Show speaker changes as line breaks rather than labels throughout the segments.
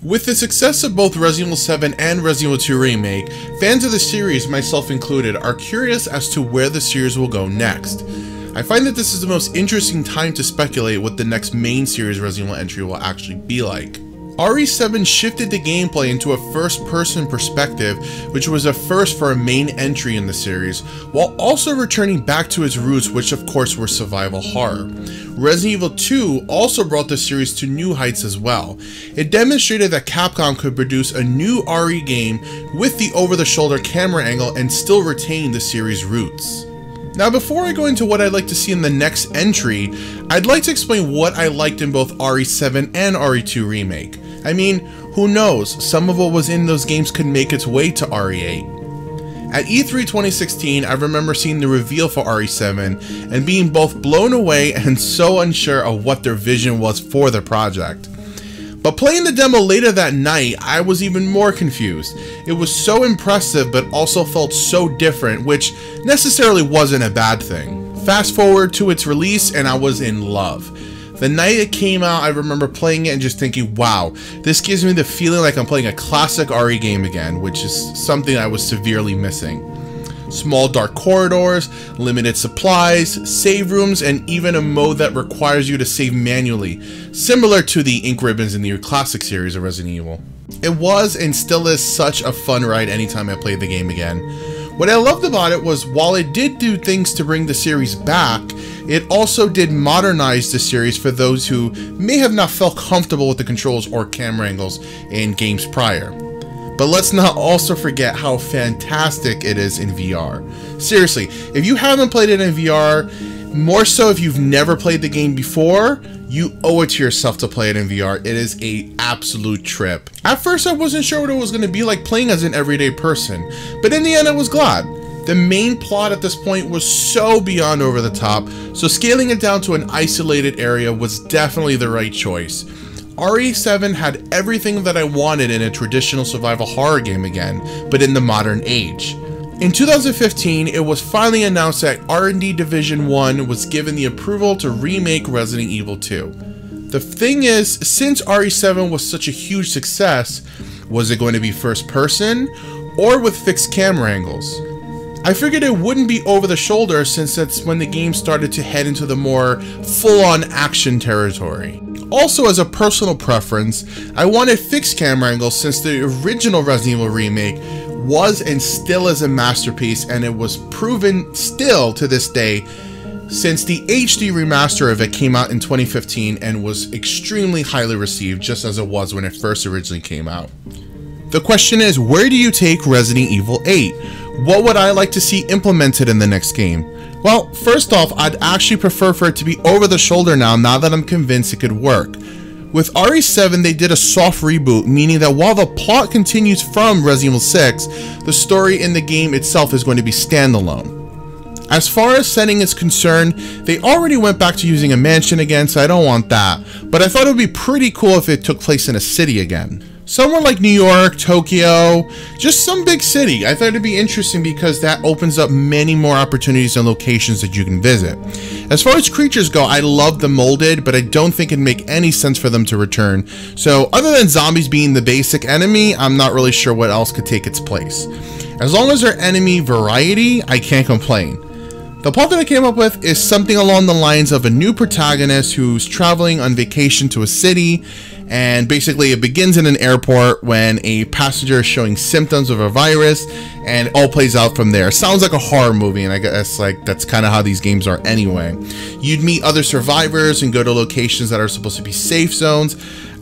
With the success of both Resident Evil 7 and Resident Evil 2 Remake, fans of the series, myself included, are curious as to where the series will go next. I find that this is the most interesting time to speculate what the next main series Resident Evil entry will actually be like. RE7 shifted the gameplay into a first-person perspective, which was a first for a main entry in the series, while also returning back to its roots, which of course were survival horror. Resident Evil 2 also brought the series to new heights as well. It demonstrated that Capcom could produce a new RE game with the over-the-shoulder camera angle and still retain the series' roots. Now, before I go into what I'd like to see in the next entry, I'd like to explain what I liked in both RE7 and RE2 Remake. I mean, who knows, some of what was in those games could make its way to RE8. At E3 2016, I remember seeing the reveal for RE7 and being both blown away and so unsure of what their vision was for the project. But playing the demo later that night, I was even more confused. It was so impressive but also felt so different, which necessarily wasn't a bad thing. Fast forward to its release and I was in love. The night it came out, I remember playing it and just thinking, wow, this gives me the feeling like I'm playing a classic RE game again, which is something I was severely missing. Small dark corridors, limited supplies, save rooms, and even a mode that requires you to save manually, similar to the ink ribbons in the classic series of Resident Evil. It was and still is such a fun ride anytime I play the game again. What I loved about it was, while it did do things to bring the series back, it also did modernize the series for those who may have not felt comfortable with the controls or camera angles in games prior. But let's not also forget how fantastic it is in VR. Seriously, if you haven't played it in VR, more so if you've never played the game before, you owe it to yourself to play it in VR. It is an absolute trip. At first I wasn't sure what it was going to be like playing as an everyday person, but in the end I was glad. The main plot at this point was so beyond over the top, so scaling it down to an isolated area was definitely the right choice. RE7 had everything that I wanted in a traditional survival horror game again, but in the modern age. In 2015, it was finally announced that R&D Division 1 was given the approval to remake Resident Evil 2. The thing is, since RE7 was such a huge success, was it going to be first person or with fixed camera angles? I figured it wouldn't be over the shoulder since that's when the game started to head into the more full-on action territory. Also, as a personal preference, I wanted fixed camera angles since the original Resident Evil remake was and still is a masterpiece, and it was proven still to this day since the HD remaster of it came out in 2015 and was extremely highly received, just as it was when it first originally came out. The question is, where do you take Resident Evil 8? What would I like to see implemented in the next game? Well, first off, I'd actually prefer for it to be over the shoulder now that I'm convinced it could work. With RE7, they did a soft reboot, meaning that while the plot continues from Resident Evil 6, the story in the game itself is going to be standalone. As far as setting is concerned, they already went back to using a mansion again, so I don't want that, but I thought it would be pretty cool if it took place in a city again. Somewhere like New York, Tokyo, just some big city. I thought it'd be interesting because that opens up many more opportunities and locations that you can visit. As far as creatures go, I love the molded, but I don't think it'd make any sense for them to return. So other than zombies being the basic enemy, I'm not really sure what else could take its place. As long as they're enemy variety, I can't complain. The plot that I came up with is something along the lines of a new protagonist who's traveling on vacation to a city, and basically it begins in an airport when a passenger is showing symptoms of a virus, and it all plays out from there. Sounds like a horror movie, and I guess that's kind of how these games are anyway. You'd meet other survivors and go to locations that are supposed to be safe zones,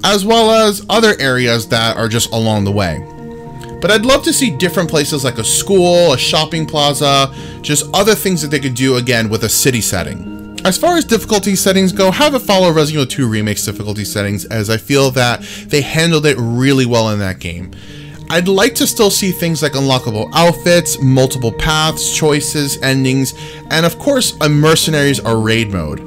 as well as other areas that are just along the way. But I'd love to see different places like a school, a shopping plaza, just other things that they could do again with a city setting. As far as difficulty settings go, have it follow Resident Evil 2 Remake's difficulty settings, as I feel that they handled it really well in that game. I'd like to still see things like unlockable outfits, multiple paths, choices, endings, and of course a mercenaries or raid mode.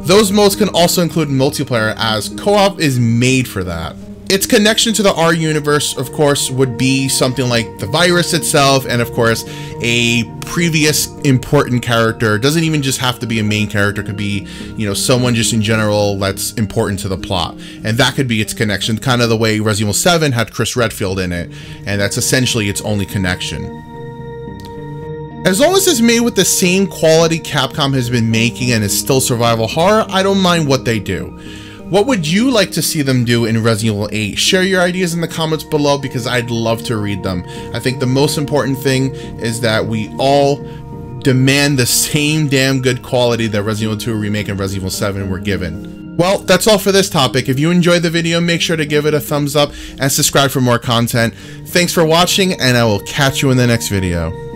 Those modes can also include multiplayer, as co-op is made for that. its connection to the R universe, of course, would be something like the virus itself, and of course, a previous important character. It doesn't even just have to be a main character, it could be, you know, someone just in general that's important to the plot. And that could be its connection, kind of the way Resident Evil 7 had Chris Redfield in it, and that's essentially its only connection. As long as it's made with the same quality Capcom has been making and is still survival horror, I don't mind what they do. What would you like to see them do in Resident Evil 8? Share your ideas in the comments below because I'd love to read them. I think the most important thing is that we all demand the same damn good quality that Resident Evil 2 Remake and Resident Evil 7 were given. Well, that's all for this topic. If you enjoyed the video, make sure to give it a thumbs up and subscribe for more content. Thanks for watching, and I will catch you in the next video.